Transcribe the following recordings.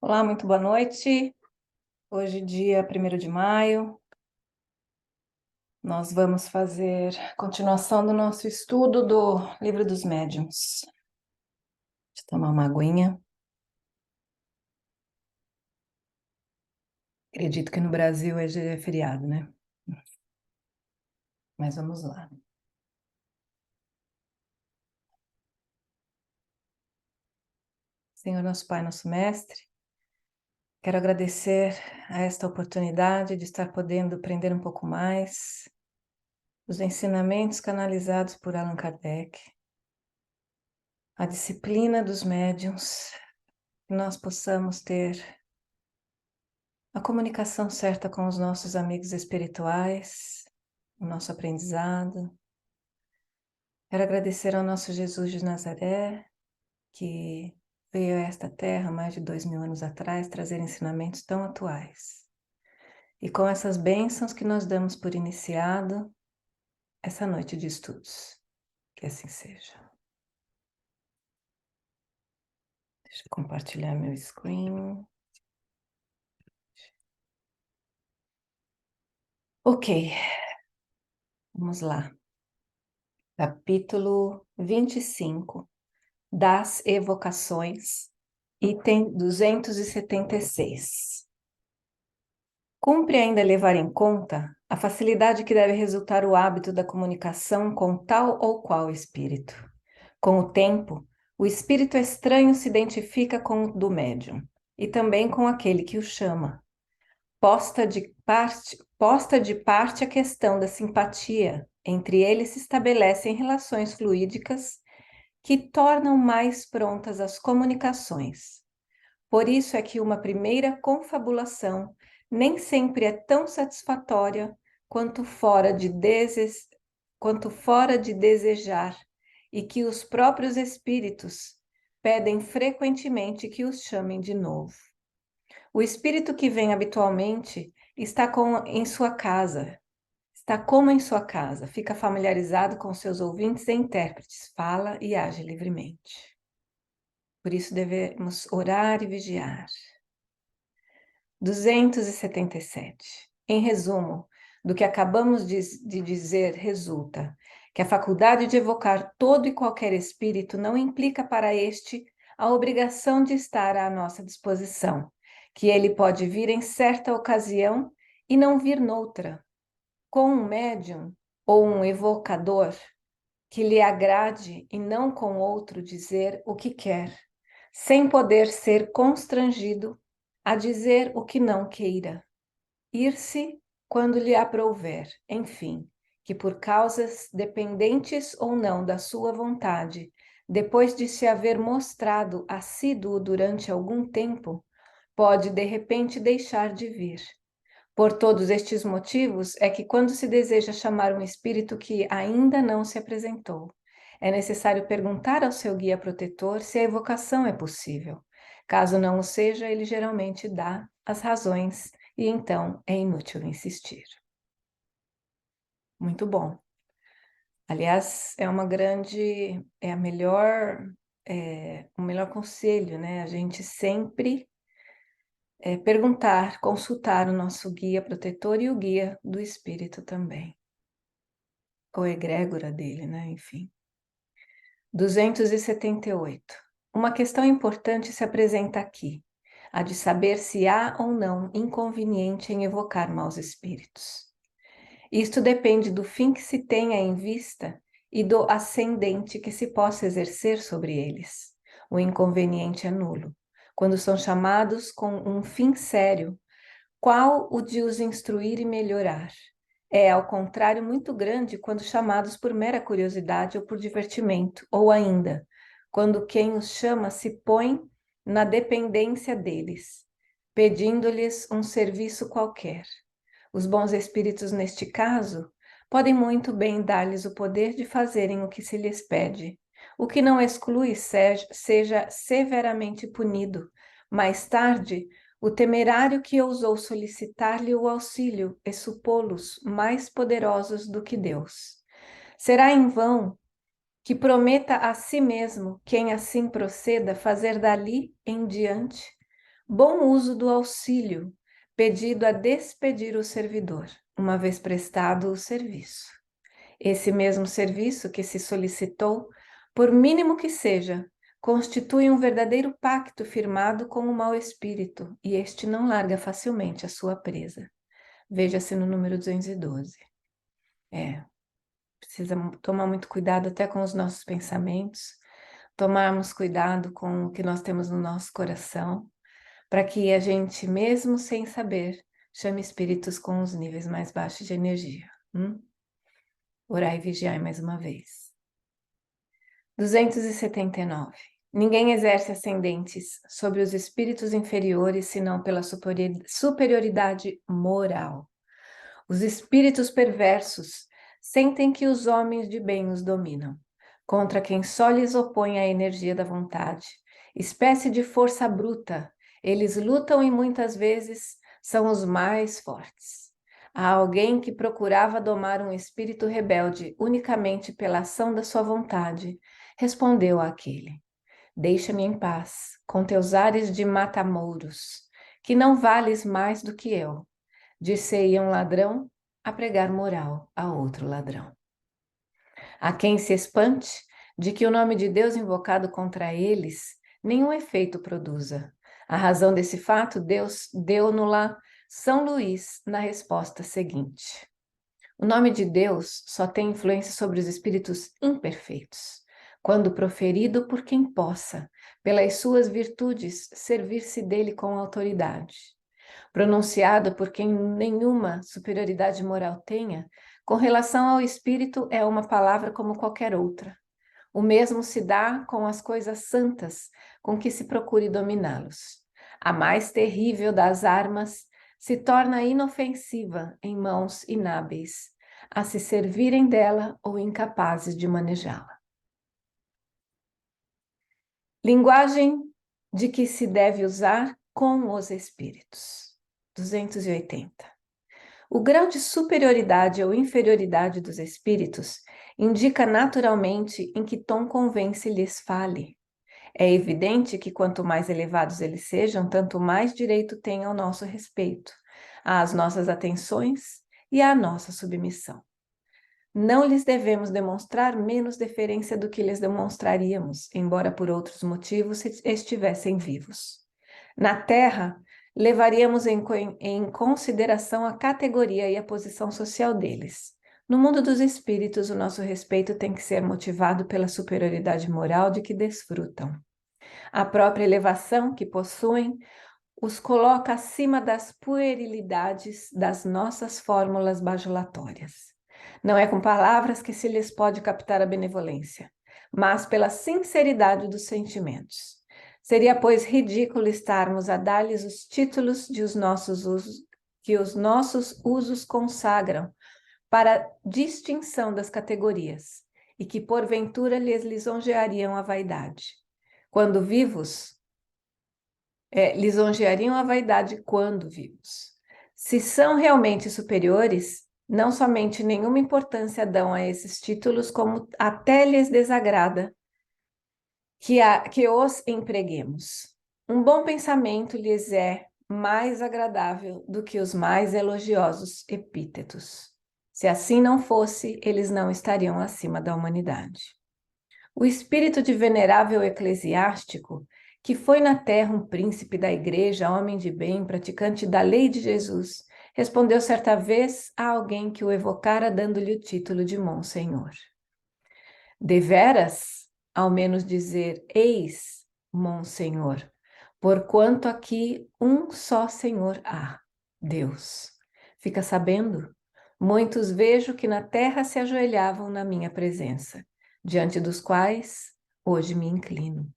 Olá, muito boa noite. Hoje, dia 1º de maio, nós vamos fazer continuação do nosso estudo do Livro dos Médiuns. Deixa eu tomar uma aguinha. Acredito que no Brasil hoje é feriado, né? Mas vamos lá. Senhor, nosso Pai, nosso Mestre, quero agradecer a esta oportunidade de estar podendo aprender um pouco mais os ensinamentos canalizados por Allan Kardec, a disciplina dos médiuns, que nós possamos ter a comunicação certa com os nossos amigos espirituais, o nosso aprendizado. Quero agradecer ao nosso Jesus de Nazaré, que veio a esta terra mais de 2000 anos atrás trazer ensinamentos tão atuais. E com essas bênçãos que nós damos por iniciado essa noite de estudos. Que assim seja. Deixa eu compartilhar meu screen. Ok, vamos lá. Capítulo 25 das evocações, item 276. Cumpre ainda levar em conta a facilidade que deve resultar o hábito da comunicação com tal ou qual espírito. Com o tempo, o espírito estranho se identifica com o do médium e também com aquele que o chama. Posta de parte a questão da simpatia, entre eles se estabelecem relações fluídicas que tornam mais prontas as comunicações. Por isso é que uma primeira confabulação nem sempre é tão satisfatória quanto fora de desejar, e que os próprios espíritos pedem frequentemente que os chamem de novo. O espírito que vem habitualmente está como em sua casa, fica familiarizado com seus ouvintes e intérpretes, fala e age livremente. Por isso devemos orar e vigiar. 277. Em resumo, do que acabamos de dizer, resulta que a faculdade de evocar todo e qualquer espírito não implica para este a obrigação de estar à nossa disposição, que ele pode vir em certa ocasião e não vir noutra. Com um médium ou um evocador que lhe agrade e não com outro dizer o que quer, sem poder ser constrangido a dizer o que não queira, ir-se quando lhe aprouver, enfim, que por causas dependentes ou não da sua vontade, depois de se haver mostrado assíduo durante algum tempo, pode de repente deixar de vir. Por todos estes motivos é que quando se deseja chamar um espírito que ainda não se apresentou, é necessário perguntar ao seu guia protetor se a evocação é possível. Caso não o seja, ele geralmente dá as razões e então é inútil insistir. Muito bom. Aliás, é o melhor conselho, né? A gente sempre perguntar, consultar o nosso guia protetor e o guia do espírito também. Ou egrégora dele, né? Enfim. 278. Uma questão importante se apresenta aqui, a de saber se há ou não inconveniente em evocar maus espíritos. Isto depende do fim que se tenha em vista e do ascendente que se possa exercer sobre eles. O inconveniente é nulo, quando são chamados com um fim sério, qual o de os instruir e melhorar. É, ao contrário, muito grande quando chamados por mera curiosidade ou por divertimento, ou ainda, quando quem os chama se põe na dependência deles, pedindo-lhes um serviço qualquer. Os bons espíritos, neste caso, podem muito bem dar-lhes o poder de fazerem o que se lhes pede, o que não exclui seja severamente punido. Mais tarde, o temerário que ousou solicitar-lhe o auxílio e supô-los mais poderosos do que Deus. Será em vão que prometa a si mesmo, quem assim proceda, fazer dali em diante Bom uso do auxílio, pedido a despedir o servidor, uma vez prestado o serviço. Esse mesmo serviço que se solicitou, por mínimo que seja, constitui um verdadeiro pacto firmado com o mau espírito, e este não larga facilmente a sua presa. Veja-se no número 212. Precisa tomar muito cuidado até com os nossos pensamentos, tomarmos cuidado com o que nós temos no nosso coração, para que a gente, mesmo sem saber, chame espíritos com os níveis mais baixos de energia. Orai e vigiai mais uma vez. 279. Ninguém exerce ascendentes sobre os espíritos inferiores senão pela superioridade moral. Os espíritos perversos sentem que os homens de bem os dominam, contra quem só lhes opõe a energia da vontade, espécie de força bruta. Eles lutam e muitas vezes são os mais fortes. Há alguém que procurava domar um espírito rebelde unicamente pela ação da sua vontade, respondeu àquele: deixa-me em paz, com teus ares de matamouros, que não vales mais do que eu. Dir-se-ia um ladrão a pregar moral a outro ladrão. Há quem se espante de que o nome de Deus invocado contra eles nenhum efeito produza. A razão desse fato Deus deu-no-la São Luís na resposta seguinte: o nome de Deus só tem influência sobre os espíritos imperfeitos, quando proferido por quem possa, pelas suas virtudes, servir-se dele com autoridade. Pronunciado por quem nenhuma superioridade moral tenha, com relação ao espírito é uma palavra como qualquer outra. O mesmo se dá com as coisas santas com que se procure dominá-los. A mais terrível das armas se torna inofensiva em mãos inábeis, a se servirem dela ou incapazes de manejá-la. Linguagem de que se deve usar com os espíritos. 280. O grau de superioridade ou inferioridade dos espíritos indica naturalmente em que tom convém se lhes fale. É evidente que quanto mais elevados eles sejam, tanto mais direito têm ao nosso respeito, às nossas atenções e à nossa submissão. Não lhes devemos demonstrar menos deferência do que lhes demonstraríamos, embora por outros motivos estivessem vivos. Na Terra, levaríamos em consideração a categoria e a posição social deles. No mundo dos espíritos, o nosso respeito tem que ser motivado pela superioridade moral de que desfrutam. A própria elevação que possuem os coloca acima das puerilidades das nossas fórmulas bajulatórias. Não é com palavras que se lhes pode captar a benevolência, mas pela sinceridade dos sentimentos. Seria, pois, ridículo estarmos a dar-lhes os títulos de os nossos usos, que os nossos usos consagram para distinção das categorias, e que porventura lhes lisonjeariam a vaidade. Quando vivos, lisonjeariam a vaidade quando vivos. Se são realmente superiores, não somente nenhuma importância dão a esses títulos, como até lhes desagrada que os empreguemos. Um bom pensamento lhes é mais agradável do que os mais elogiosos epítetos. Se assim não fosse, eles não estariam acima da humanidade. O espírito de venerável eclesiástico, que foi na terra um príncipe da igreja, homem de bem, praticante da lei de Jesus, respondeu certa vez a alguém que o evocara dando-lhe o título de Monsenhor. Deveras, ao menos dizer, eis, Monsenhor, porquanto aqui um só Senhor há, Deus. Fica sabendo? Muitos vejo que na terra se ajoelhavam na minha presença, diante dos quais hoje me inclino.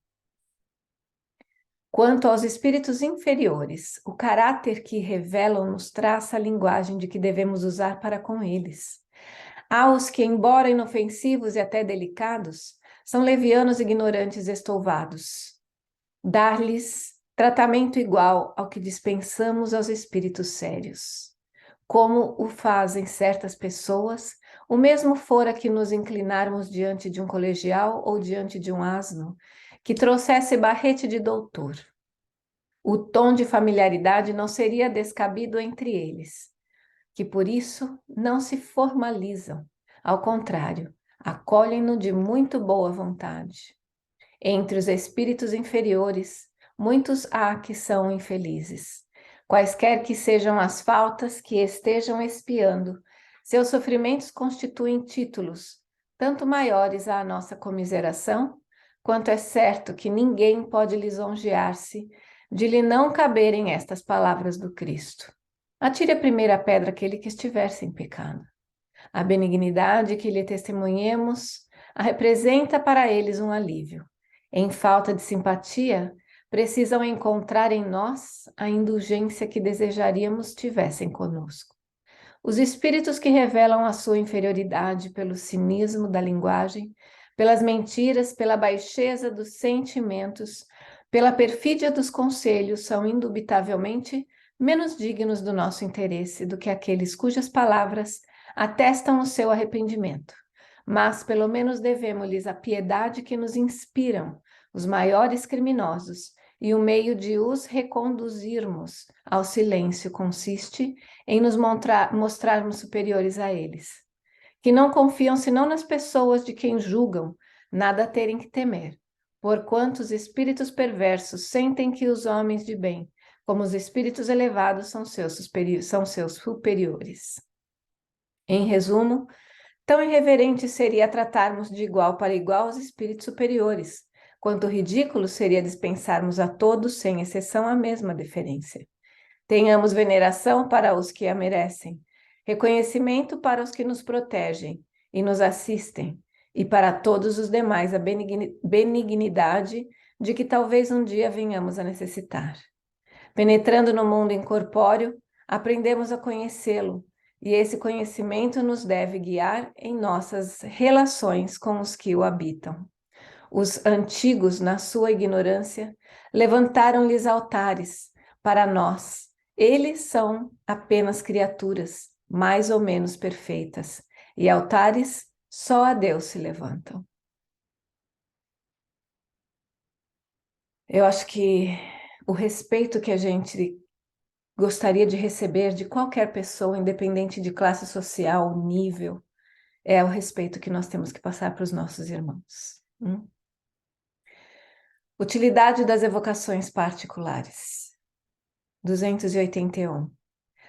Quanto aos espíritos inferiores, o caráter que revelam nos traça a linguagem de que devemos usar para com eles. Há os que, embora inofensivos e até delicados, são levianos, ignorantes, estouvados. Dar-lhes tratamento igual ao que dispensamos aos espíritos sérios. Como o fazem certas pessoas, o mesmo fora que nos inclinarmos diante de um colegial ou diante de um asno, que trouxesse barrete de doutor. o tom de familiaridade não seria descabido entre eles, que por isso não se formalizam. Ao contrário, acolhem-no de muito boa vontade. Entre os espíritos inferiores, muitos há que são infelizes. Quaisquer que sejam as faltas que estejam expiando, seus sofrimentos constituem títulos, tanto maiores à nossa comiseração, quanto é certo que ninguém pode lisonjear-se de lhe não caberem estas palavras do Cristo. Atire a primeira pedra aquele que estiver sem pecado. A benignidade que lhe testemunhemos representa para eles um alívio. Em falta de simpatia, precisam encontrar em nós a indulgência que desejaríamos tivessem conosco. Os espíritos que revelam a sua inferioridade pelo cinismo da linguagem, pelas mentiras, pela baixeza dos sentimentos, pela perfídia dos conselhos, são indubitavelmente menos dignos do nosso interesse do que aqueles cujas palavras atestam o seu arrependimento. Mas pelo menos devemos-lhes a piedade que nos inspiram os maiores criminosos, e o meio de os reconduzirmos ao silêncio consiste em nos mostrarmos superiores a eles, que não confiam senão nas pessoas de quem julgam nada terem que temer, porquanto os espíritos perversos sentem que os homens de bem, como os espíritos elevados, são seus superiores. Em resumo, tão irreverente seria tratarmos de igual para igual os espíritos superiores, quanto ridículo seria dispensarmos a todos, sem exceção, a mesma deferência. Tenhamos veneração para os que a merecem, reconhecimento para os que nos protegem e nos assistem, e para todos os demais a benignidade de que talvez um dia venhamos a necessitar. Penetrando no mundo incorpóreo, aprendemos a conhecê-lo, e esse conhecimento nos deve guiar em nossas relações com os que o habitam. Os antigos, na sua ignorância, levantaram-lhes altares. Para nós, eles são apenas criaturas, mais ou menos perfeitas, e altares só a Deus se levantam. Eu acho que o respeito que a gente gostaria de receber de qualquer pessoa, independente de classe social, nível, é o respeito que nós temos que passar para os nossos irmãos. Utilidade das evocações particulares. 281.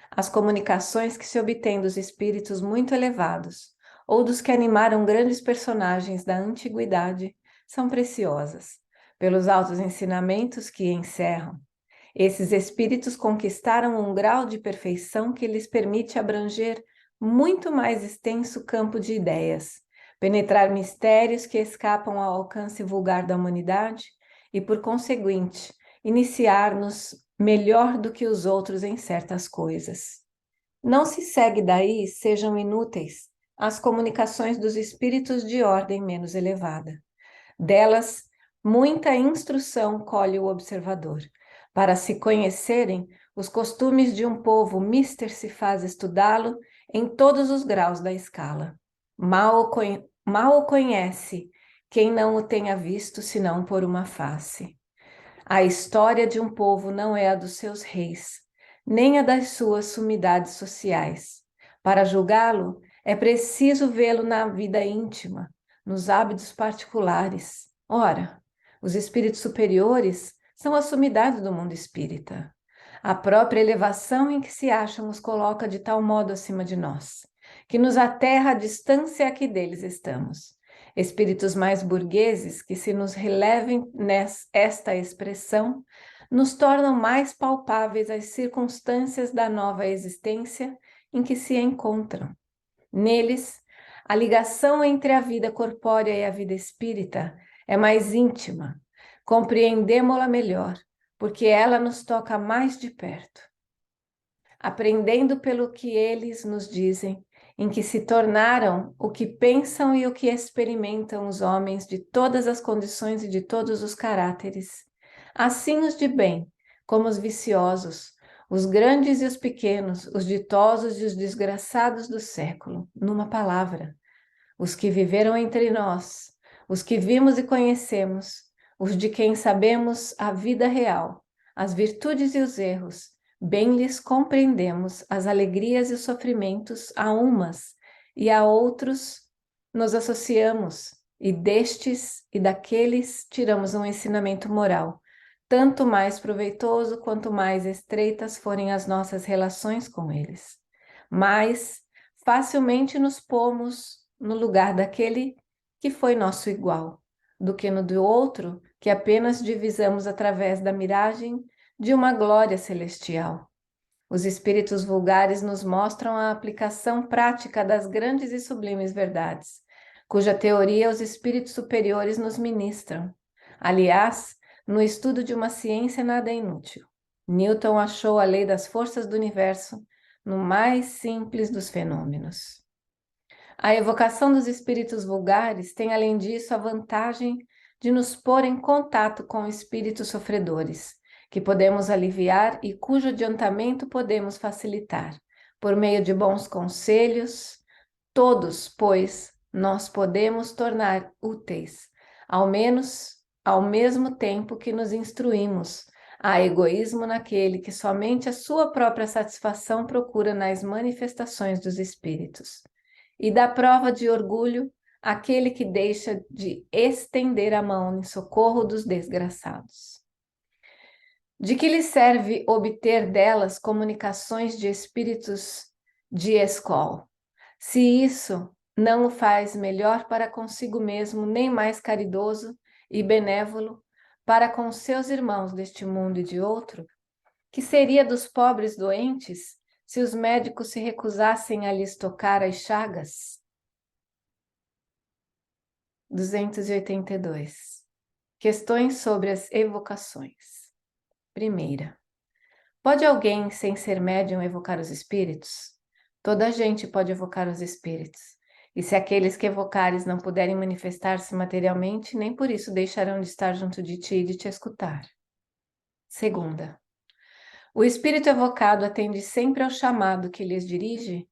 As comunicações que se obtêm dos espíritos muito elevados ou dos que animaram grandes personagens da antiguidade são preciosas, pelos altos ensinamentos que encerram. Esses espíritos conquistaram um grau de perfeição que lhes permite abranger muito mais extenso campo de ideias, penetrar mistérios que escapam ao alcance vulgar da humanidade e, por conseguinte, iniciar-nos melhor do que os outros em certas coisas. Não se segue daí sejam inúteis as comunicações dos espíritos de ordem menos elevada. Delas, muita instrução colhe o observador. Para se conhecerem os costumes de um povo, mister se faz estudá-lo em todos os graus da escala. Mal o conhece quem não o tenha visto senão por uma face. A história de um povo não é a dos seus reis, nem a das suas sumidades sociais. Para julgá-lo, é preciso vê-lo na vida íntima, nos hábitos particulares. Ora, os espíritos superiores são a sumidade do mundo espírita. A própria elevação em que se acham os coloca de tal modo acima de nós, que nos aterra a distância a que deles estamos. Espíritos mais burgueses que se nos relevem nesta expressão, nos tornam mais palpáveis as circunstâncias da nova existência em que se encontram. Neles, a ligação entre a vida corpórea e a vida espírita é mais íntima, compreendemo-la melhor, porque ela nos toca mais de perto. Aprendendo pelo que eles nos dizem, em que se tornaram o que pensam e o que experimentam os homens de todas as condições e de todos os caráteres. Assim os de bem, como os viciosos, os grandes e os pequenos, os ditosos e os desgraçados do século, numa palavra, os que viveram entre nós, os que vimos e conhecemos, os de quem sabemos a vida real, as virtudes e os erros, bem lhes compreendemos as alegrias e os sofrimentos a umas e a outros nos associamos, e destes e daqueles tiramos um ensinamento moral, tanto mais proveitoso quanto mais estreitas forem as nossas relações com eles. Mas facilmente nos pomos no lugar daquele que foi nosso igual, do que no do outro que apenas divisamos através da miragem de uma glória celestial. Os espíritos vulgares nos mostram a aplicação prática das grandes e sublimes verdades, cuja teoria os espíritos superiores nos ministram. Aliás, no estudo de uma ciência nada é inútil. Newton achou a lei das forças do universo no mais simples dos fenômenos. A evocação dos espíritos vulgares tem, além disso, a vantagem de nos pôr em contato com espíritos sofredores, que podemos aliviar e cujo adiantamento podemos facilitar, por meio de bons conselhos. Todos, pois, nós podemos tornar úteis, ao menos ao mesmo tempo que nos instruímos. Há egoísmo naquele que somente a sua própria satisfação procura nas manifestações dos espíritos. E dá prova de orgulho aquele que deixa de estender a mão em socorro dos desgraçados. De que lhe serve obter delas comunicações de espíritos de escola, se isso não o faz melhor para consigo mesmo, nem mais caridoso e benévolo para com seus irmãos deste mundo e de outro? Que seria dos pobres doentes se os médicos se recusassem a lhes tocar as chagas? 282. Questões sobre as evocações. Primeira. Pode alguém, sem ser médium, evocar os espíritos? Toda a gente pode evocar os espíritos. E se aqueles que evocares não puderem manifestar-se materialmente, nem por isso deixarão de estar junto de ti e de te escutar. Segunda. O espírito evocado atende sempre ao chamado que lhes dirige?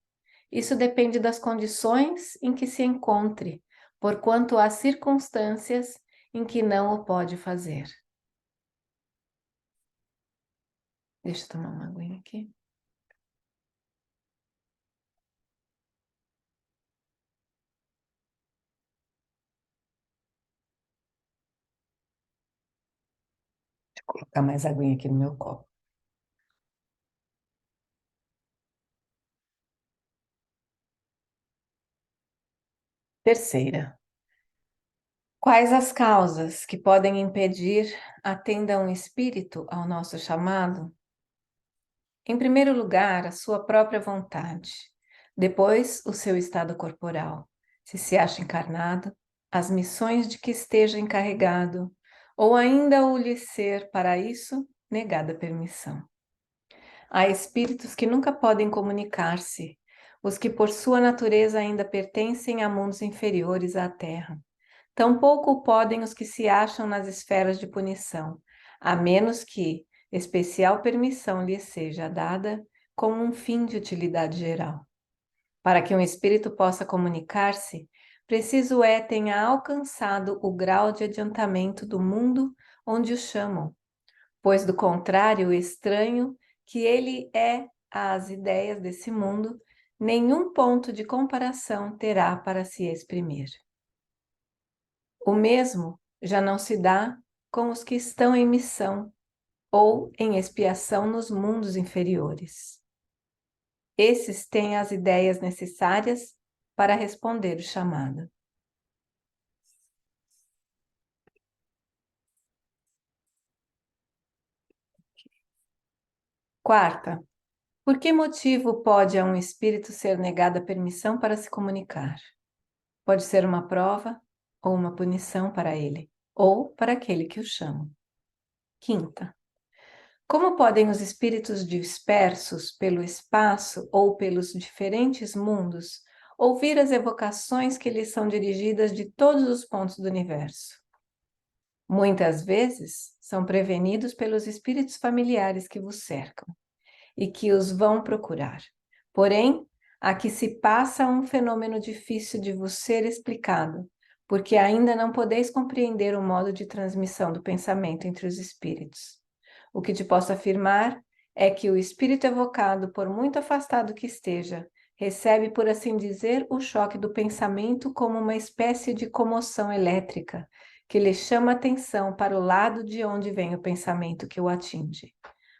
Isso depende das condições em que se encontre, porquanto há circunstâncias em que não o pode fazer. Deixa eu tomar uma aguinha aqui. Deixa eu colocar mais aguinha aqui no meu copo. Terceira. Quais as causas que podem impedir atenda um espírito ao nosso chamado? Em primeiro lugar, a sua própria vontade. Depois, o seu estado corporal. Se acha encarnado, as missões de que esteja encarregado, ou ainda o lhe ser para isso negada permissão. Há espíritos que nunca podem comunicar-se, os que por sua natureza ainda pertencem a mundos inferiores à Terra. Tampouco podem os que se acham nas esferas de punição, a menos que especial permissão lhes seja dada com um fim de utilidade geral. Para que um espírito possa comunicar-se, preciso tenha alcançado o grau de adiantamento do mundo onde o chamam, pois do contrário, o estranho que ele é às ideias desse mundo, nenhum ponto de comparação terá para se exprimir. O mesmo já não se dá com os que estão em missão ou em expiação nos mundos inferiores. Esses têm as ideias necessárias para responder o chamado. Quarta, por que motivo pode a um espírito ser negada a permissão para se comunicar? Pode ser uma prova ou uma punição para ele, ou para aquele que o chama. Quinta, como podem os espíritos dispersos pelo espaço ou pelos diferentes mundos ouvir as evocações que lhes são dirigidas de todos os pontos do universo? Muitas vezes são prevenidos pelos espíritos familiares que vos cercam e que os vão procurar. Porém, aqui se passa um fenômeno difícil de vos ser explicado, porque ainda não podeis compreender o modo de transmissão do pensamento entre os espíritos. O que te posso afirmar é que o espírito evocado, por muito afastado que esteja, recebe, por assim dizer, o choque do pensamento como uma espécie de comoção elétrica que lhe chama a atenção para o lado de onde vem o pensamento que o atinge.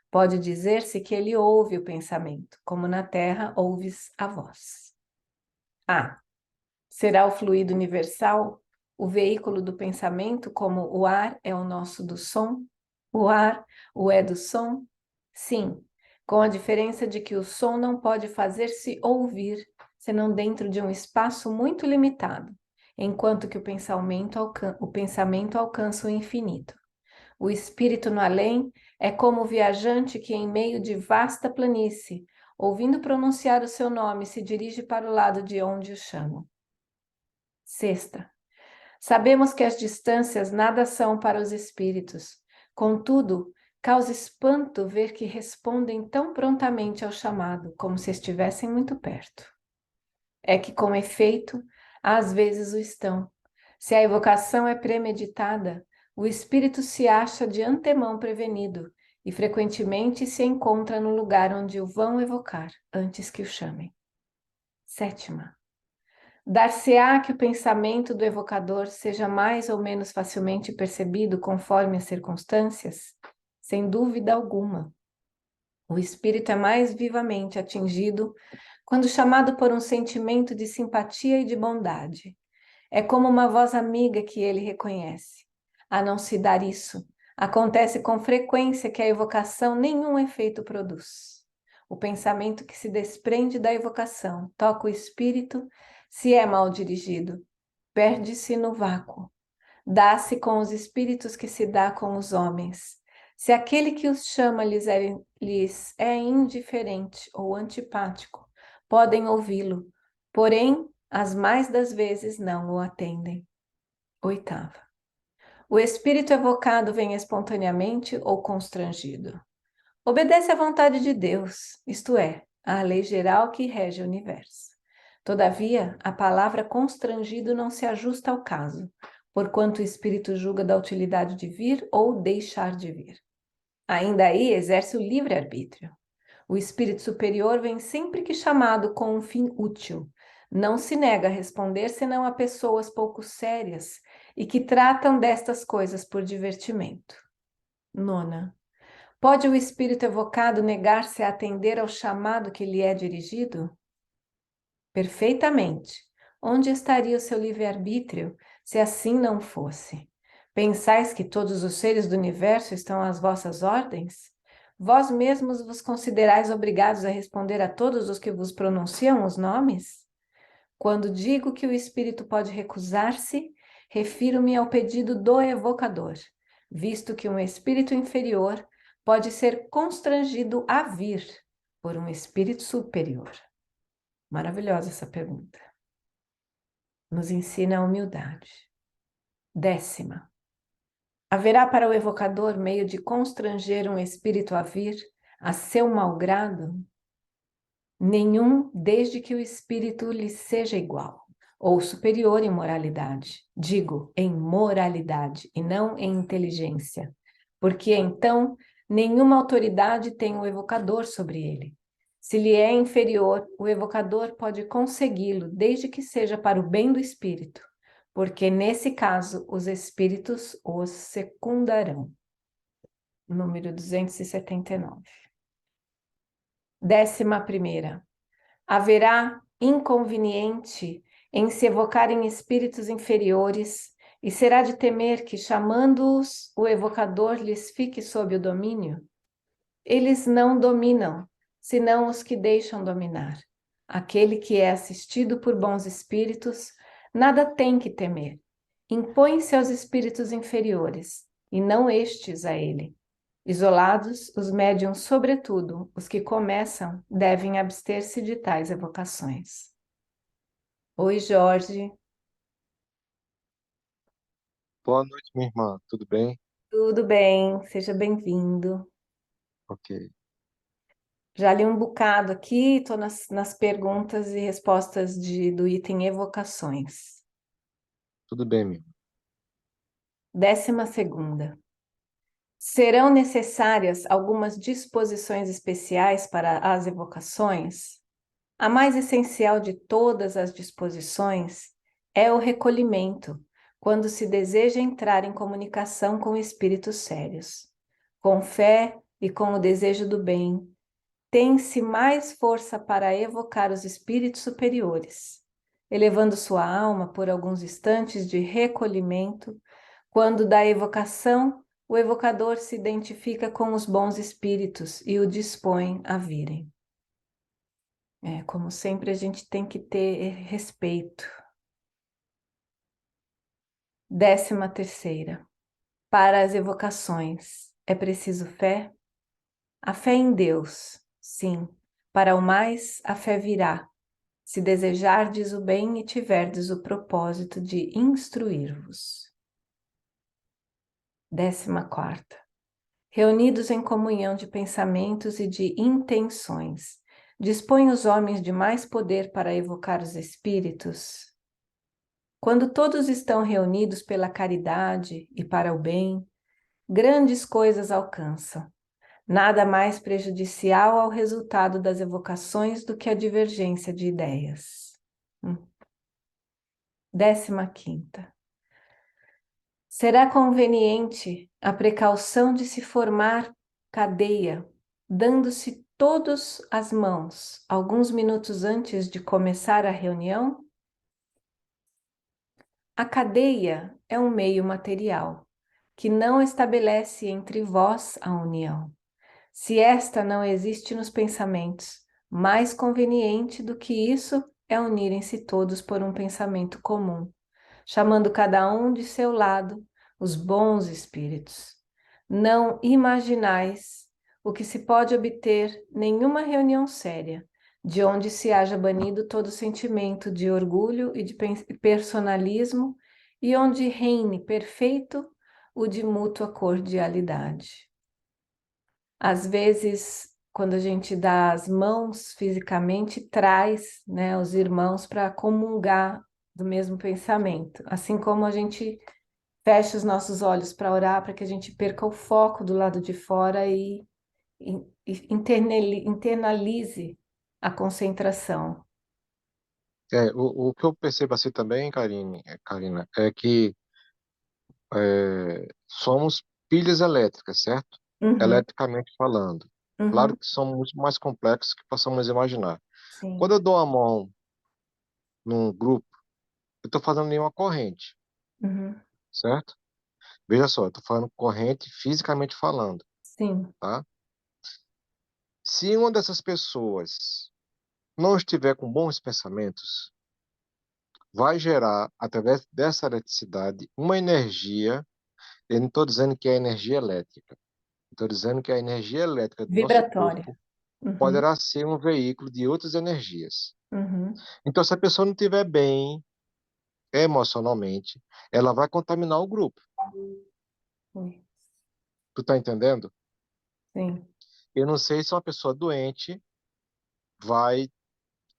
Pode dizer-se que ele ouve o pensamento, como na terra ouves a voz. A. Será o fluido universal o veículo do pensamento, como o ar é o nosso do som? O ar o é do som? Sim, com a diferença de que o som não pode fazer-se ouvir, senão dentro de um espaço muito limitado, enquanto que o pensamento alcança o infinito. O espírito no além é como o viajante que, em meio de vasta planície, ouvindo pronunciar o seu nome, se dirige para o lado de onde o chamam. Sexta, sabemos que as distâncias nada são para os espíritos. Contudo, causa espanto ver que respondem tão prontamente ao chamado, como se estivessem muito perto. É que, com efeito, às vezes o estão. Se a evocação é premeditada, o espírito se acha de antemão prevenido e frequentemente se encontra no lugar onde o vão evocar, antes que o chamem. Sétima, dar-se-á que o pensamento do evocador seja mais ou menos facilmente percebido conforme as circunstâncias? Sem dúvida alguma. O espírito é mais vivamente atingido quando chamado por um sentimento de simpatia e de bondade. É como uma voz amiga que ele reconhece. A não se dar isso, acontece com frequência que a evocação nenhum efeito produz. O pensamento que se desprende da evocação toca o espírito, se é mal dirigido, perde-se no vácuo. Dá-se com os espíritos que se dá com os homens. Se aquele que os chama lhes é indiferente ou antipático, podem ouvi-lo, porém, as mais das vezes não o atendem. Oitava. O espírito evocado vem espontaneamente ou constrangido? Obedece à vontade de Deus, isto é, à lei geral que rege o universo. Todavia, a palavra constrangido não se ajusta ao caso, porquanto o espírito julga da utilidade de vir ou deixar de vir. Ainda aí exerce o livre-arbítrio. O espírito superior vem sempre que chamado com um fim útil. Não se nega a responder senão a pessoas pouco sérias e que tratam destas coisas por divertimento. Nona. Pode o espírito evocado negar-se a atender ao chamado que lhe é dirigido? Perfeitamente. Onde estaria o seu livre-arbítrio se assim não fosse? Pensais que todos os seres do universo estão às vossas ordens? Vós mesmos vos considerais obrigados a responder a todos os que vos pronunciam os nomes? Quando digo que o espírito pode recusar-se, refiro-me ao pedido do evocador, visto que um espírito inferior pode ser constrangido a vir por um espírito superior. Maravilhosa essa pergunta. Nos ensina a humildade. Décima. Haverá para o evocador meio de constranger um espírito a vir a seu malgrado? Nenhum, desde que o espírito lhe seja igual ou superior em moralidade. Digo, em moralidade e não em inteligência, porque então nenhuma autoridade tem o evocador sobre ele. Se lhe é inferior, o evocador pode consegui-lo, desde que seja para o bem do espírito, porque nesse caso os espíritos os secundarão. Número 279. 11ª. Haverá inconveniente em se evocarem espíritos inferiores, e será de temer que, chamando-os, o evocador lhes fique sob o domínio? Eles não dominam, senão os que deixam dominar. Aquele que é assistido por bons espíritos nada tem que temer. Impõe-se aos espíritos inferiores, e não estes a ele. Isolados, os médiuns, sobretudo os que começam, devem abster-se de tais evocações. Oi, Jorge. Boa noite, minha irmã. Tudo bem? Tudo bem? Seja bem-vindo. Ok. Já li um bocado aqui, estou nas perguntas e respostas do item evocações. Tudo bem, minha irmã. 12ª. Serão necessárias algumas disposições especiais para as evocações? A mais essencial de todas as disposições é o recolhimento, quando se deseja entrar em comunicação com espíritos sérios. Com fé e com o desejo do bem, tem-se mais força para evocar os espíritos superiores, elevando sua alma por alguns instantes de recolhimento. Quando da evocação, o evocador se identifica com os bons espíritos e o dispõe a virem. Como sempre, a gente tem que ter respeito. 13ª. Para as evocações, é preciso fé? A fé em Deus, sim. Para o mais, a fé virá, se desejardes o bem e tiverdes o propósito de instruir-vos. 14ª. Reunidos em comunhão de pensamentos e de intenções, dispõem os homens de mais poder para evocar os espíritos? Quando todos estão reunidos pela caridade e para o bem, grandes coisas alcançam. Nada mais prejudicial ao resultado das evocações do que a divergência de ideias. 15ª. Será conveniente a precaução de se formar cadeia, dando-se todos as mãos alguns minutos antes de começar a reunião? A cadeia é um meio material, que não estabelece entre vós a união. Se esta não existe nos pensamentos, mais conveniente do que isso é unirem-se todos por um pensamento comum, chamando cada um de seu lado os bons espíritos. Não imaginais o que se pode obter nenhuma reunião séria, de onde se haja banido todo sentimento de orgulho e de personalismo, e onde reine perfeito o de mútua cordialidade. Às vezes, quando a gente dá as mãos fisicamente, traz, né, os irmãos para comungar do mesmo pensamento. Assim como a gente fecha os nossos olhos para orar, para que a gente perca o foco do lado de fora e internalize a concentração. O que eu percebo assim também, Karina, é que somos pilhas elétricas, certo? Uhum, Eletricamente falando. Claro uhum, que somos muito mais complexos que possamos imaginar. sim. Quando eu dou a mão num grupo, eu estou fazendo nenhuma corrente, Uhum, certo? Veja só, eu estou falando corrente fisicamente falando, sim. tá? Se uma dessas pessoas não estiver com bons pensamentos, vai gerar, através dessa eletricidade, uma energia. Eu não estou dizendo que é energia elétrica. Estou dizendo que a energia elétrica do nosso Vibratória. corpo Uhum, poderá ser um veículo de outras energias. uhum, Então, se a pessoa não estiver bem emocionalmente, ela vai contaminar o grupo. sim. Tu tá entendendo? Sim. Eu não sei se uma pessoa doente vai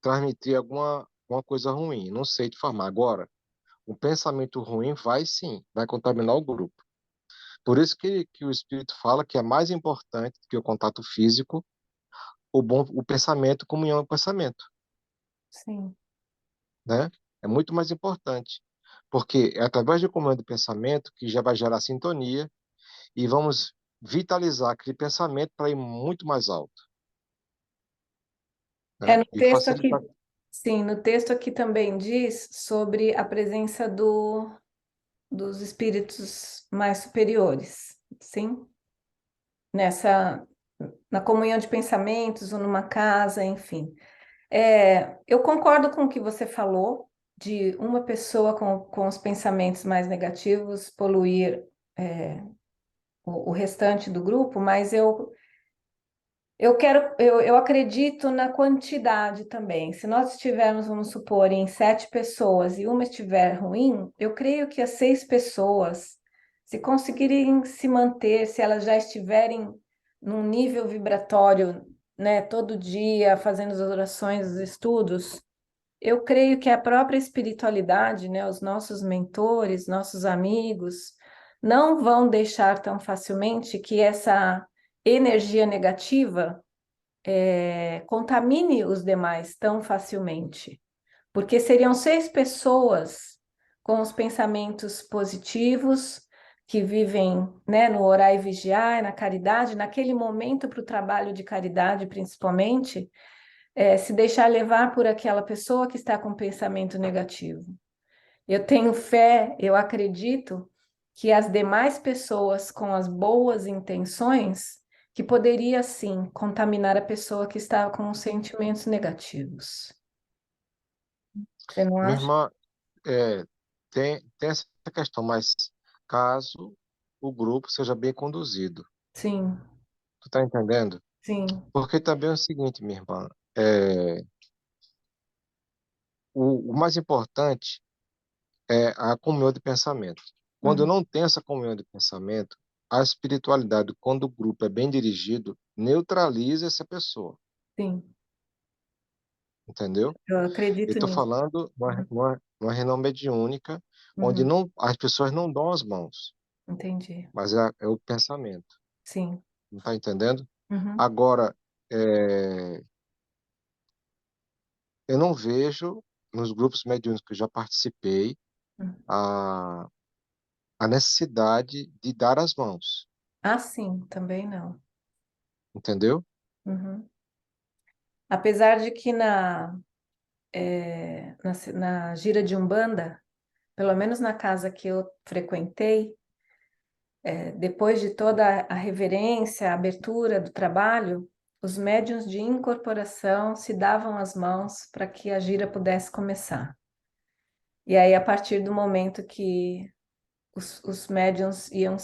transmitir alguma coisa ruim. Não sei te formar. Agora, um pensamento ruim vai sim, vai contaminar o grupo. Por isso que o Espírito fala que é mais importante que o contato físico, o pensamento, comunhão é o pensamento, Sim. né? É muito mais importante, porque é através do comando do pensamento que já vai gerar sintonia e vamos vitalizar aquele pensamento para ir muito mais alto, né? No E texto facilitar. aqui, sim, no texto aqui também diz sobre a presença dos espíritos mais superiores, sim? Nessa, na comunhão de pensamentos ou numa casa, enfim. Eu concordo com o que você falou, de uma pessoa com os pensamentos mais negativos poluir, o restante do grupo, mas eu acredito na quantidade também. Se nós estivermos, vamos supor, em 7 pessoas e uma estiver ruim, eu creio que as 6 pessoas, se conseguirem se manter, se elas já estiverem num nível vibratório, né, todo dia, fazendo as orações, os estudos, eu creio que a própria espiritualidade, né, os nossos mentores, nossos amigos, não vão deixar tão facilmente que essa energia negativa contamine os demais tão facilmente, porque seriam 6 pessoas com os pensamentos positivos, que vivem, né, no orar e vigiar, na caridade, naquele momento para o trabalho de caridade, principalmente, se deixar levar por aquela pessoa que está com pensamento negativo. Eu tenho fé, eu acredito que as demais pessoas com as boas intenções, que poderia sim contaminar a pessoa que está com os sentimentos negativos. Você não Minha acha? irmã, tem essa questão, mas caso o grupo seja bem conduzido, Sim, tu tá entendendo? sim. Porque também é o seguinte, minha irmã, é, o mais importante é a comunhão de pensamento. Quando Uhum, não tem essa comunhão de pensamento, a espiritualidade, quando o grupo é bem dirigido, neutraliza essa pessoa, sim, entendeu? eu Eu acredito estou nisso. falando Uhum, numa reunião mediúnica, onde uhum, as pessoas não dão as mãos, entendi. mas é o pensamento, Sim. não está entendendo? Uhum, Agora, é, eu não vejo nos grupos mediúnicos que eu já participei uhum. a, a necessidade de dar as mãos, Ah, sim, também não. entendeu? Uhum. Apesar de que na gira de Umbanda, pelo menos na casa que eu frequentei, depois de toda a reverência, a abertura do trabalho, os médiuns de incorporação se davam as mãos para que a gira pudesse começar. E aí, a partir do momento que os médiuns iam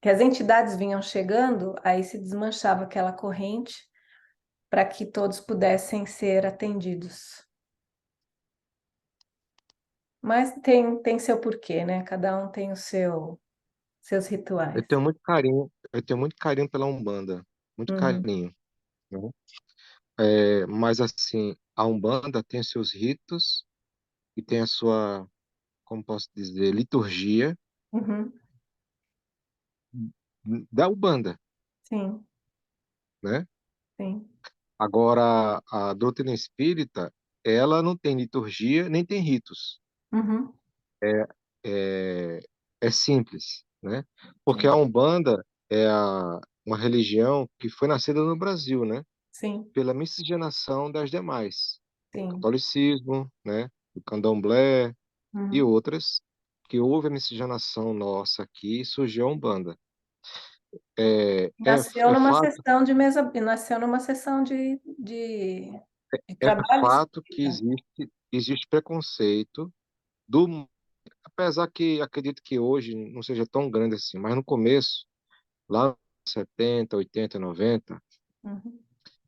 que as entidades vinham chegando, aí se desmanchava aquela corrente para que todos pudessem ser atendidos. Mas tem seu porquê, né? Cada um tem seus Eu rituais. tenho muito carinho, eu tenho muito carinho pela Umbanda, muito Uhum, carinho, né? Mas assim, a Umbanda tem os seus ritos e tem a sua, como posso dizer, liturgia uhum, da Umbanda, sim, né? sim. Agora, a doutrina espírita, ela não tem liturgia nem tem ritos. Uhum, É, é simples, né? Porque sim, a Umbanda é uma religião que foi nascida no Brasil, né? sim, Pela miscigenação das demais, do sim. catolicismo, né? Do candomblé e Uhum. outras, que houve a miscigenação nossa aqui e surgiu a Umbanda. É fato, Nasceu numa sessão de é trabalho fato que espírita. existe preconceito do, apesar que acredito que hoje não seja tão grande assim, mas no começo, lá nos 70, 80, 90, Uhum,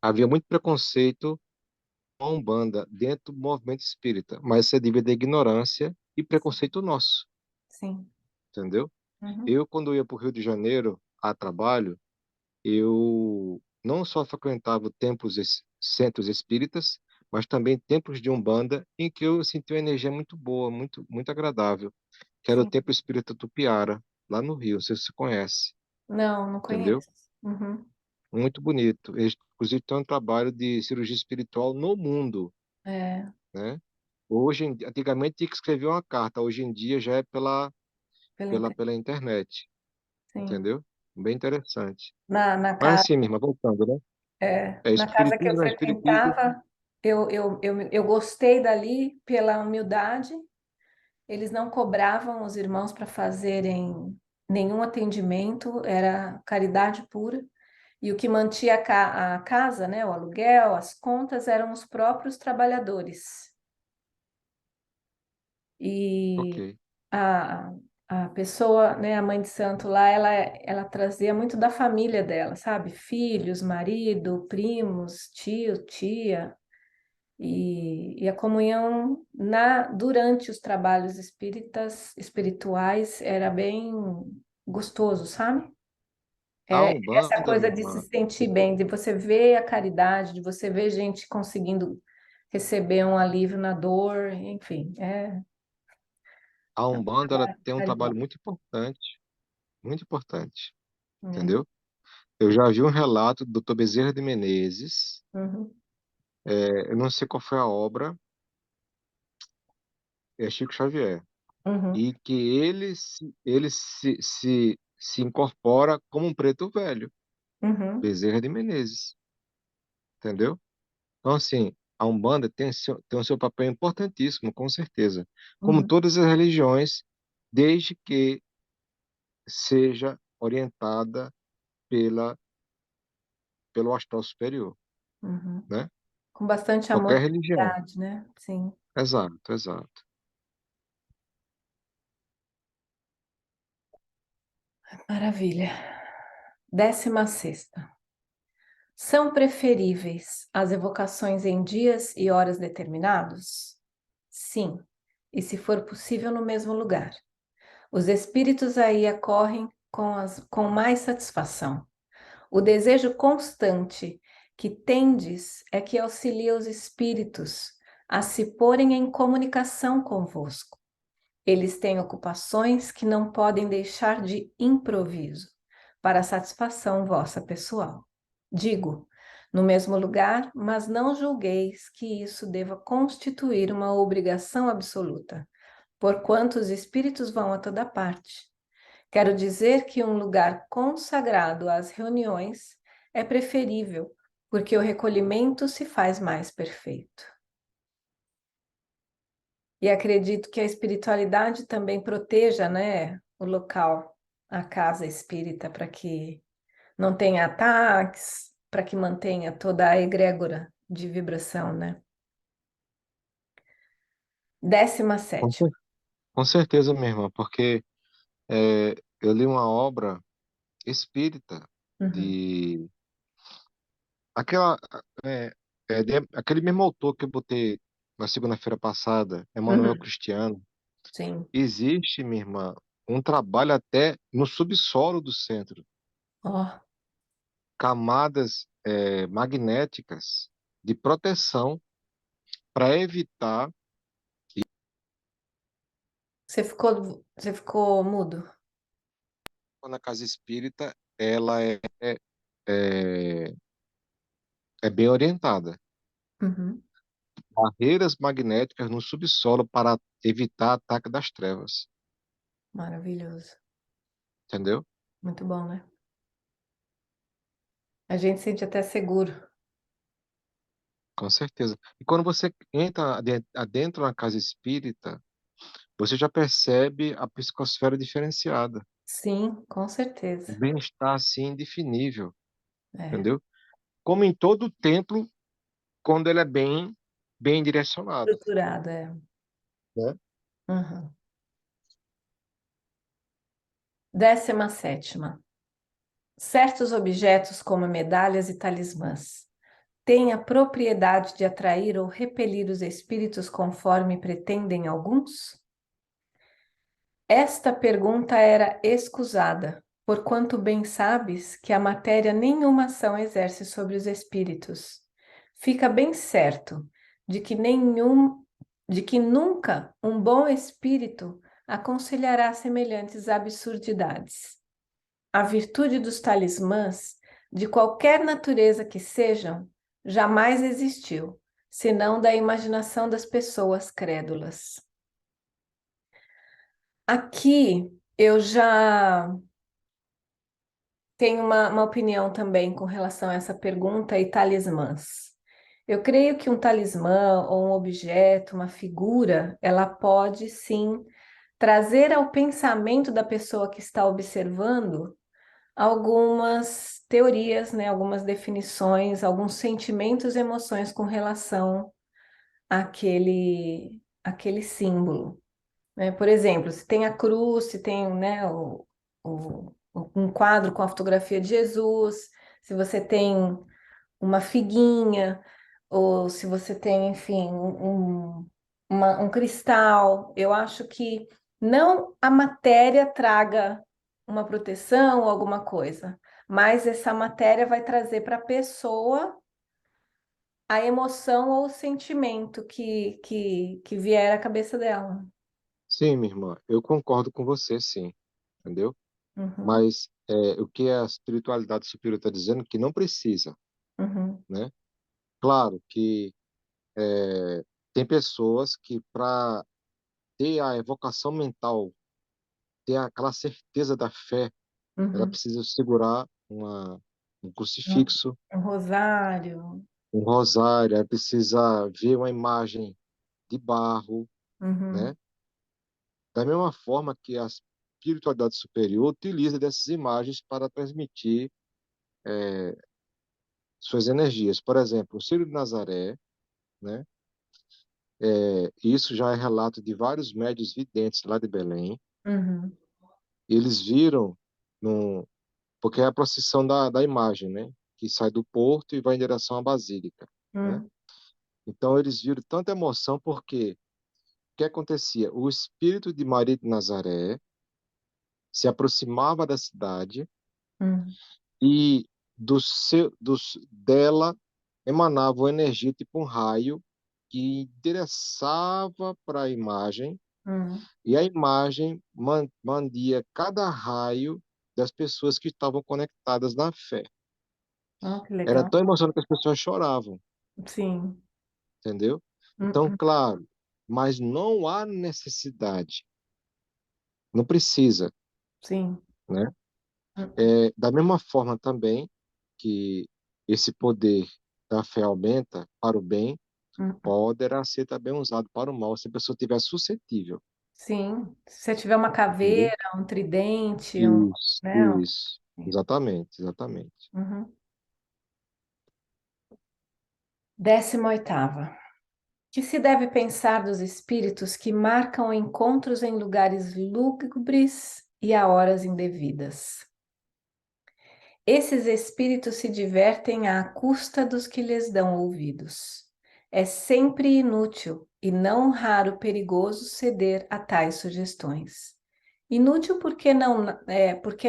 havia muito preconceito com a Umbanda dentro do movimento espírita, mas isso é devido à ignorância e preconceito nosso, sim. entendeu? Uhum, Eu, quando ia para o Rio de Janeiro a trabalho, eu não só frequentava centros espíritas, mas também templos de Umbanda, em que eu senti uma energia muito boa, muito, muito agradável, que era o sim. Templo Espírita Tupiara, lá no Rio, não sei se você conhece, Não, não entendeu? conheço. Uhum, Muito bonito. Eles, inclusive, têm um trabalho de cirurgia espiritual no mundo, é, né? Antigamente tinha que escrever uma carta, hoje em dia já é pela internet, pela internet, sim. entendeu? Bem interessante. Na, na, Mas ca- assim, minha irmã, voltando, né? É na casa que eu espiritismo, é espiritismo. frequentava, eu gostei dali pela humildade. Eles não cobravam os irmãos para fazerem nenhum atendimento, era caridade pura. E o que mantinha a casa, né, o aluguel, as contas, eram os próprios trabalhadores. E Ok. a, a pessoa, né, a mãe de santo lá, ela trazia muito da família dela, sabe? Filhos, marido, primos, tio, tia. E a comunhão durante os trabalhos espirituais era bem gostoso, sabe? A Era essa Umbanda, coisa minha de se irmã, sentir bem, de você ver a caridade, de você ver gente conseguindo receber um alívio na dor, enfim, A Umbanda ela tem um trabalho Caridade. muito importante, É. entendeu? Eu já vi um relato do Dr. Bezerra de Menezes, Uhum, eu não sei qual foi a obra, é Chico Xavier, uhum, e que ele se incorpora como um preto velho, uhum, Bezerra de Menezes, entendeu? Então, assim, a Umbanda tem o seu papel importantíssimo, com certeza, como uhum, todas as religiões, desde que seja orientada pela, pelo astral superior, uhum. né? Com bastante amor Qualquer e religião. caridade, né? Sim. Exato, exato. Maravilha. 16ª. São preferíveis as evocações em dias e horas determinados? Sim, e se for possível no mesmo lugar. Os espíritos aí acorrem com mais satisfação. O desejo constante que tendes é que auxilia os espíritos a se porem em comunicação convosco. Eles têm ocupações que não podem deixar de improviso, para a satisfação vossa pessoal. Digo, no mesmo lugar, mas não julgueis que isso deva constituir uma obrigação absoluta, porquanto os espíritos vão a toda parte. Quero dizer que um lugar consagrado às reuniões é preferível, porque o recolhimento se faz mais perfeito. E acredito que a espiritualidade também proteja, né, o local, a casa espírita, para que não tenha ataques, para que mantenha toda a egrégora de vibração, né? Décima Com, sétima. cer- com certeza, minha irmã, porque eu li uma obra espírita Uhum, de aquela aquele mesmo autor que eu botei na segunda-feira passada, Emmanuel uhum, Cristiano. sim. Existe, minha irmã, um trabalho até no subsolo do centro, Ó, camadas magnéticas de proteção para evitar você ficou mudo. quando a casa espírita ela é, é bem orientada. Uhum, Barreiras magnéticas no subsolo para evitar ataque das trevas, maravilhoso. entendeu? Muito bom, né? A gente se sente até seguro. Com certeza. E quando você entra adentro na casa espírita, você já percebe a psicosfera diferenciada, Sim, com um certeza. bem-estar assim indefinível, É. entendeu? Como em todo templo, quando ele é bem direcionado, Estruturado, é. né? Uhum. 17ª. Certos objetos, como medalhas e talismãs, têm a propriedade de atrair ou repelir os espíritos conforme pretendem alguns? Esta pergunta era escusada, porquanto bem sabes que a matéria nenhuma ação exerce sobre os espíritos. Fica bem certo de que nunca um bom espírito aconselhará semelhantes absurdidades. A virtude dos talismãs, de qualquer natureza que sejam, jamais existiu, senão da imaginação das pessoas crédulas. Aqui eu já tenho uma opinião também com relação a essa pergunta e talismãs. Eu creio que um talismã ou um objeto, uma figura, ela pode sim trazer ao pensamento da pessoa que está observando algumas teorias, né, algumas definições, alguns sentimentos e emoções com relação àquele símbolo, né? Por exemplo, se tem a cruz, se tem, né, um quadro com a fotografia de Jesus, se você tem uma figuinha, ou se você tem, enfim, um cristal, eu acho que não a matéria traga uma proteção ou alguma coisa, mas essa matéria vai trazer para a pessoa a emoção ou o sentimento que vier à cabeça dela. Sim, minha irmã, eu concordo com você, sim, entendeu? Uhum, Mas o que a espiritualidade superior está dizendo é que não precisa, uhum, né? Claro que tem pessoas que, para ter a evocação mental, ter aquela certeza da fé, ela uhum. precisa segurar um Um, crucifixo, um rosário. um rosário, ela precisa ver uma imagem de barro, Uhum, né? Da mesma forma que a espiritualidade superior utiliza dessas imagens para transmitir suas energias. Por exemplo, o Círio de Nazaré, né? Isso já é relato de vários médios videntes lá de Belém. uhum, Eles viram, porque é a procissão da imagem, né? Que sai do porto e vai em direção à Basílica, né? uhum, Então eles viram tanta emoção porque o que acontecia? O espírito de Maria de Nazaré se aproximava da cidade uhum, e dela emanava uma energia tipo um raio que endereçava para a imagem uhum. e a imagem mandia cada raio das pessoas que estavam conectadas na fé. Oh, que Era legal. tão emocionante que as pessoas choravam, Sim. entendeu? Então, Uhum, claro, mas não há necessidade, não precisa, sim. né? Uhum, Da mesma forma também que esse poder da fé aumenta para o bem, uhum. poderá ser também usado para o mal se a pessoa estiver suscetível, Sim. Se você tiver uma entendeu? caveira, um tridente, Isso, né? isso, exatamente, exatamente. Uhum. 18ª. Que se deve pensar dos espíritos que marcam encontros em lugares lúgubres e a horas indevidas? Esses espíritos se divertem à custa dos que lhes dão ouvidos. É sempre inútil e não raro perigoso ceder a tais sugestões. Inútil porque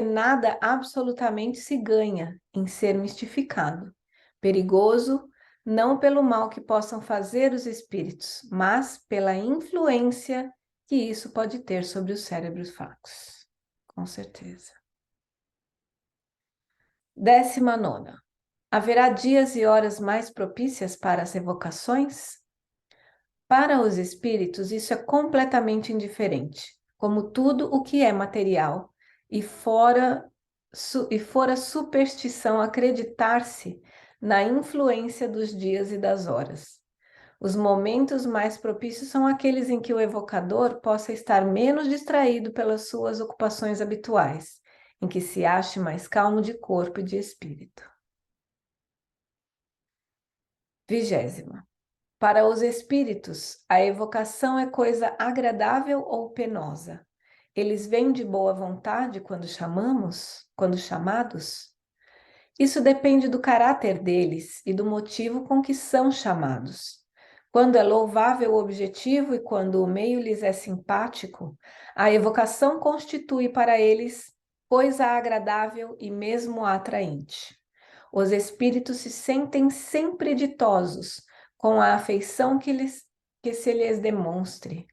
nada absolutamente se ganha em ser mistificado. Perigoso não pelo mal que possam fazer os espíritos, mas pela influência que isso pode ter sobre os cérebros fracos. Com certeza. 19ª. Haverá dias e horas mais propícias para as evocações? Para os espíritos, isso é completamente indiferente, como tudo o que é material, e fora superstição acreditar-se na influência dos dias e das horas. Os momentos mais propícios são aqueles em que o evocador possa estar menos distraído pelas suas ocupações habituais, em que se ache mais calmo de corpo e de espírito. 20ª. Para os espíritos, a evocação é coisa agradável ou penosa? Eles vêm de boa vontade quando chamados? Isso depende do caráter deles e do motivo com que são chamados. Quando é louvável o objetivo e quando o meio lhes é simpático, a evocação constitui para eles coisa agradável e mesmo atraente. Os espíritos se sentem sempre ditosos com a afeição que se lhes demonstre.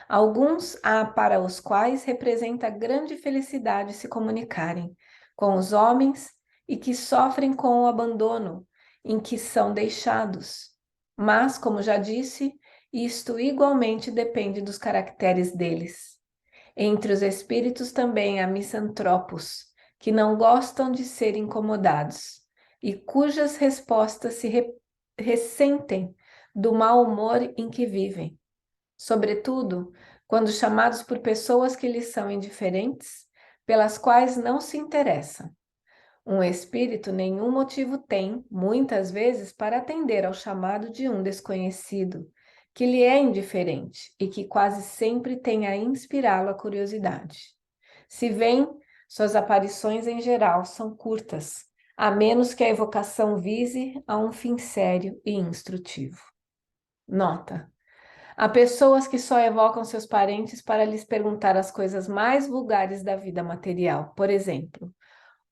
Alguns há para os quais representa grande felicidade se comunicarem com os homens e que sofrem com o abandono em que são deixados. Mas, como já disse, isto igualmente depende dos caracteres deles. Entre os espíritos também há misantropos, que não gostam de ser incomodados e cujas respostas ressentem do mau humor em que vivem, sobretudo quando chamados por pessoas que lhes são indiferentes, pelas quais não se interessam. Um espírito nenhum motivo tem, muitas vezes, para atender ao chamado de um desconhecido, que lhe é indiferente e que quase sempre tem a inspirá-lo a curiosidade. Se vem, suas aparições em geral são curtas, a menos que a evocação vise a um fim sério e instrutivo. Nota: há pessoas que só evocam seus parentes para lhes perguntar as coisas mais vulgares da vida material. Por exemplo,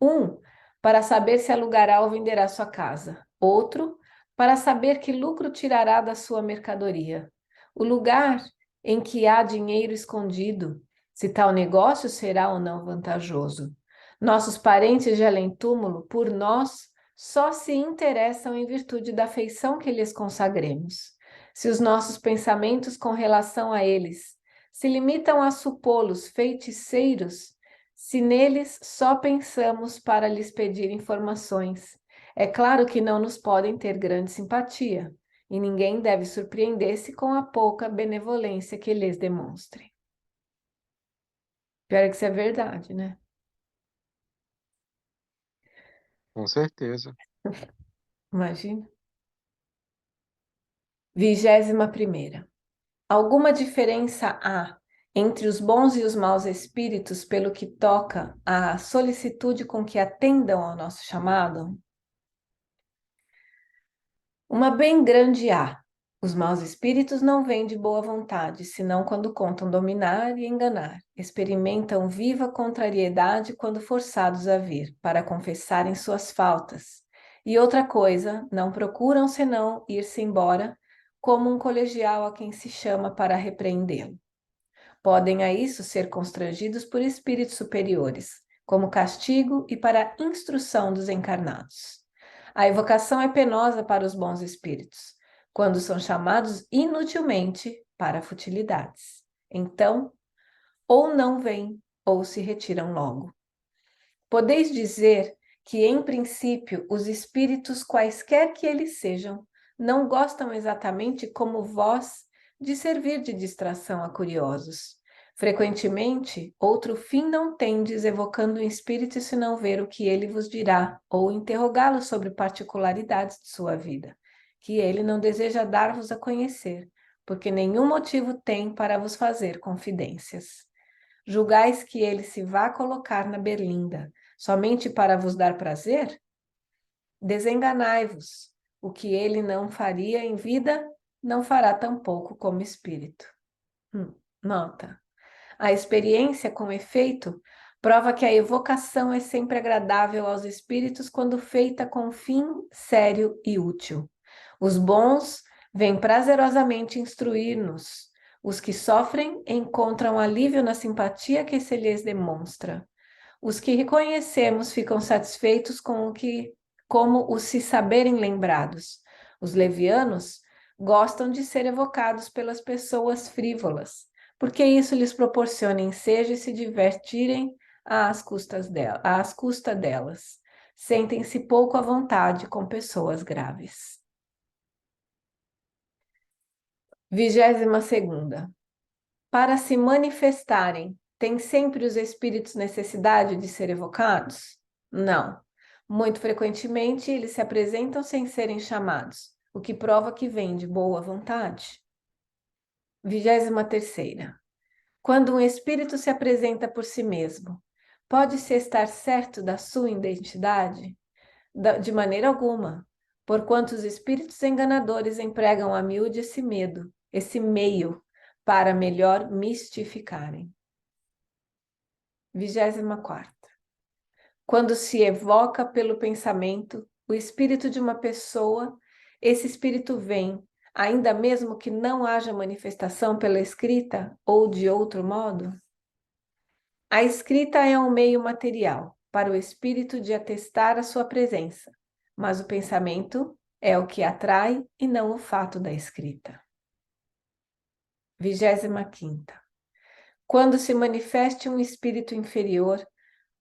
um, para saber se alugará ou venderá sua casa. Outro, para saber que lucro tirará da sua mercadoria. O lugar em que há dinheiro escondido, se tal negócio será ou não vantajoso. Nossos parentes de além-túmulo, por nós, só se interessam em virtude da afeição que lhes consagremos. Se os nossos pensamentos com relação a eles se limitam a supô-los feiticeiros, se neles só pensamos para lhes pedir informações, é claro que não nos podem ter grande simpatia, e ninguém deve surpreender-se com a pouca benevolência que lhes demonstre. Pior é que isso é verdade, né? Com certeza. Imagina. 21ª. Alguma diferença há entre os bons e os maus espíritos pelo que toca à solicitude com que atendam ao nosso chamado? Uma bem grande há. Os maus espíritos não vêm de boa vontade, senão quando contam dominar e enganar. Experimentam viva contrariedade quando forçados a vir, para confessarem suas faltas. E outra coisa, não procuram senão ir-se embora, como um colegial a quem se chama para repreendê-lo. Podem a isso ser constrangidos por espíritos superiores, como castigo e para instrução dos encarnados. A evocação é penosa para os bons espíritos, quando são chamados inutilmente para futilidades. Então, ou não vêm, ou se retiram logo. Podeis dizer que, em princípio, os espíritos, quaisquer que eles sejam, não gostam exatamente como vós de servir de distração a curiosos. Frequentemente, outro fim não tendes evocando um espírito senão ver o que ele vos dirá ou interrogá-lo sobre particularidades de sua vida, que ele não deseja dar-vos a conhecer, porque nenhum motivo tem para vos fazer confidências. Julgais que ele se vá colocar na berlinda, somente para vos dar prazer? Desenganai-vos. O que ele não faria em vida, não fará tampouco como espírito. Nota. A experiência, com efeito, prova que a evocação é sempre agradável aos espíritos quando feita com fim sério e útil. Os bons vêm prazerosamente instruir-nos. Os que sofrem encontram alívio na simpatia que se lhes demonstra. Os que reconhecemos ficam satisfeitos com o que, como os se saberem lembrados. Os levianos gostam de ser evocados pelas pessoas frívolas, porque isso lhes proporciona ensejo e se divertirem às custas delas. Sentem-se pouco à vontade com pessoas graves. 22ª. Para se manifestarem, têm sempre os espíritos necessidade de ser evocados? Não. Muito frequentemente, eles se apresentam sem serem chamados, o que prova que vêm de boa vontade. 23ª. Quando um espírito se apresenta por si mesmo, pode-se estar certo da sua identidade? De maneira alguma, porquanto os espíritos enganadores empregam a miúde esse meio, para melhor mistificarem. 24ª. Quando se evoca pelo pensamento o espírito de uma pessoa, esse espírito vem, ainda mesmo que não haja manifestação pela escrita ou de outro modo? A escrita é um meio material para o espírito de atestar a sua presença, mas o pensamento é o que atrai e não o fato da escrita. 25ª. Quando se manifeste um espírito inferior,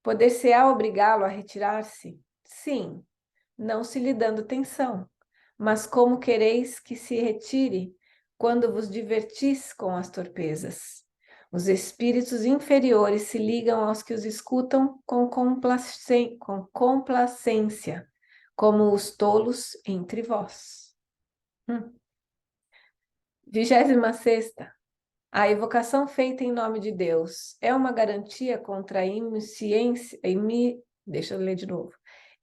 poder-se-á obrigá-lo a retirar-se? Sim, não se lhe dando tensão, mas como quereis que se retire quando vos divertis com as torpezas? Os espíritos inferiores se ligam aos que os escutam com complacência, como os tolos entre vós. 26ª. A evocação feita em nome de Deus é uma garantia contra a deixa eu ler de novo.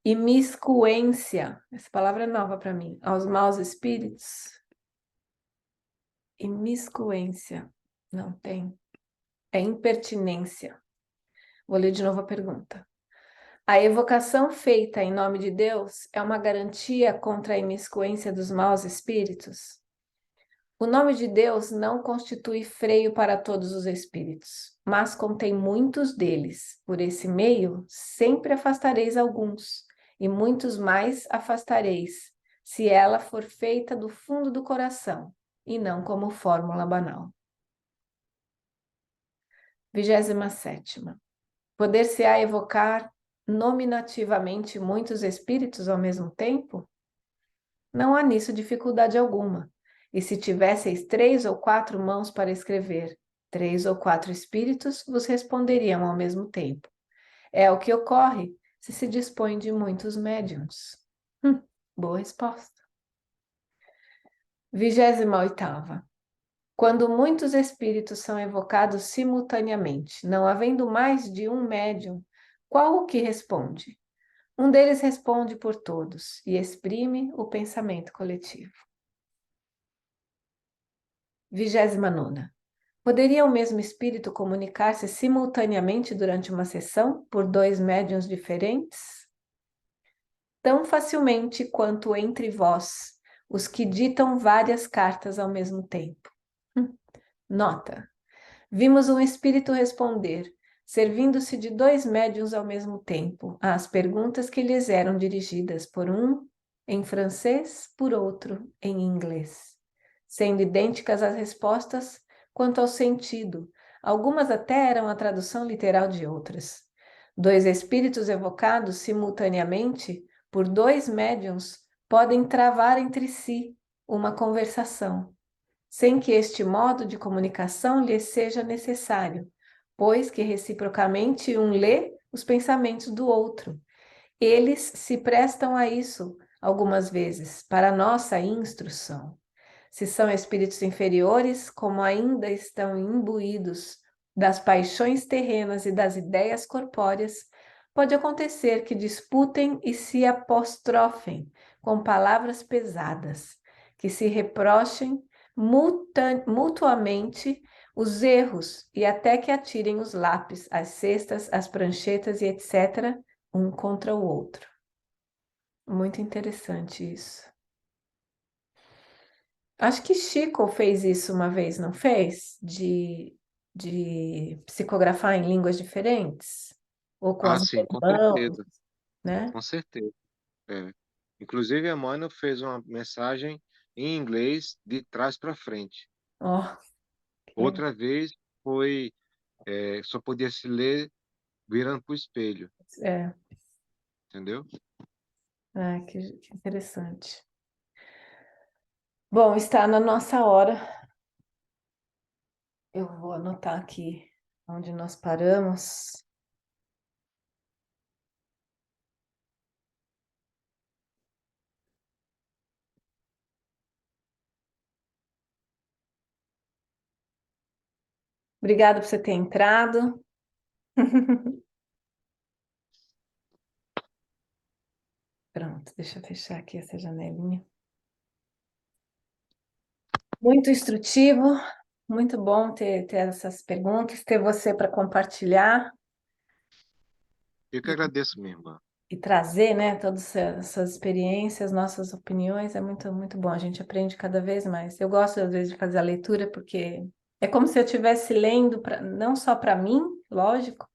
Imiscuência, essa palavra é nova para mim, aos maus espíritos. Imiscuência, não tem. É impertinência. Vou ler de novo a pergunta. A evocação feita em nome de Deus é uma garantia contra a imiscuência dos maus espíritos? O nome de Deus não constitui freio para todos os espíritos, mas contém muitos deles. Por esse meio, sempre afastareis alguns, e muitos mais afastareis, se ela for feita do fundo do coração, e não como fórmula banal. 27ª. Poder-se-á evocar nominativamente muitos espíritos ao mesmo tempo? Não há nisso dificuldade alguma. E se tivesseis 3 ou 4 mãos para escrever, 3 ou 4 espíritos vos responderiam ao mesmo tempo. É o que ocorre se se dispõe de muitos médiuns. Boa resposta. 28ª. Quando muitos espíritos são evocados simultaneamente, não havendo mais de um médium, qual o que responde? Um deles responde por todos e exprime o pensamento coletivo. 29ª. Poderia o mesmo espírito comunicar-se simultaneamente durante uma sessão por 2 médiuns diferentes? Tão facilmente quanto entre vós, os que ditam várias cartas ao mesmo tempo. Nota. Vimos um espírito responder, servindo-se de 2 médiuns ao mesmo tempo, às perguntas que lhes eram dirigidas por um em francês, por outro em inglês, sendo idênticas as respostas quanto ao sentido, algumas até eram a tradução literal de outras. 2 espíritos evocados simultaneamente por 2 médiuns podem travar entre si uma conversação, sem que este modo de comunicação lhes seja necessário, pois que reciprocamente um lê os pensamentos do outro. Eles se prestam a isso algumas vezes para nossa instrução. Se são espíritos inferiores, como ainda estão imbuídos das paixões terrenas e das ideias corpóreas, pode acontecer que disputem e se apostrofem com palavras pesadas, que se reprochem mutuamente os erros e até que atirem os lápis, as cestas, as pranchetas e etc., um contra o outro. Muito interessante isso. Acho que Chico fez isso uma vez, não fez? De psicografar em línguas diferentes? Ou com Ah, as sim, com mãos, certeza, né? com certeza. É. Inclusive, Emmanuel fez uma mensagem em inglês de trás para frente. Ó, que legal. Outra vez foi, só podia se ler virando para o espelho, É, entendeu? que interessante. Bom, está na nossa hora. Eu vou anotar aqui onde nós paramos. Obrigada por você ter entrado. Pronto, deixa eu fechar aqui essa janelinha. Muito instrutivo, muito bom ter essas perguntas, ter você para compartilhar Eu que agradeço, minha irmã. e trazer, né, todas essas experiências, nossas opiniões, é muito, muito bom. A gente aprende cada vez mais. Eu gosto, às vezes, de fazer a leitura, porque é como se eu estivesse lendo, não só para mim, lógico,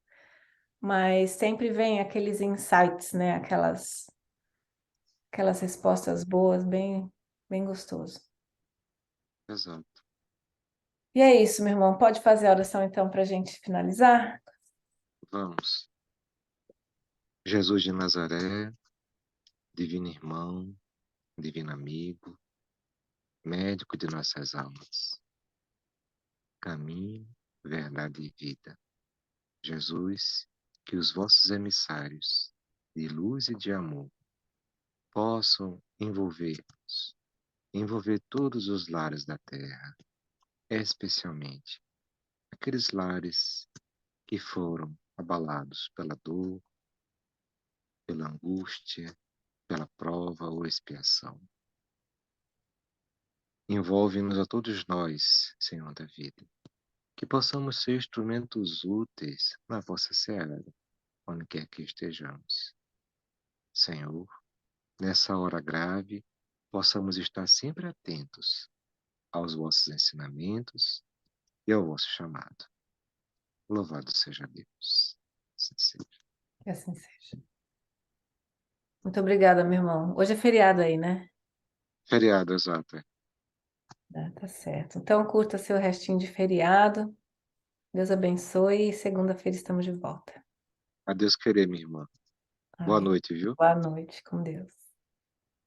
mas sempre vem aqueles insights, né, aquelas respostas boas, bem, bem gostoso. Exato. E é isso, meu irmão. Pode fazer a oração, então, para a gente finalizar? Vamos. Jesus de Nazaré, divino irmão, divino amigo, médico de nossas almas, caminho, verdade e vida. Jesus, que os vossos emissários de luz e de amor possam envolver-nos, envolver todos os lares da terra, especialmente aqueles lares que foram abalados pela dor, pela angústia, pela prova ou expiação. Envolve-nos a todos nós, Senhor da vida, que possamos ser instrumentos úteis na vossa seara, onde quer que estejamos. Senhor, nessa hora grave, possamos estar sempre atentos aos vossos ensinamentos e ao vosso chamado. Louvado seja Deus. Assim seja. Que assim seja. Muito obrigada, meu irmão. Hoje é feriado aí, né? Feriado, exato. Tá certo. Então, curta seu restinho de feriado. Deus abençoe e segunda-feira estamos de volta. A Deus querer, minha irmã. Boa Amém. noite, viu? Boa noite, com Deus.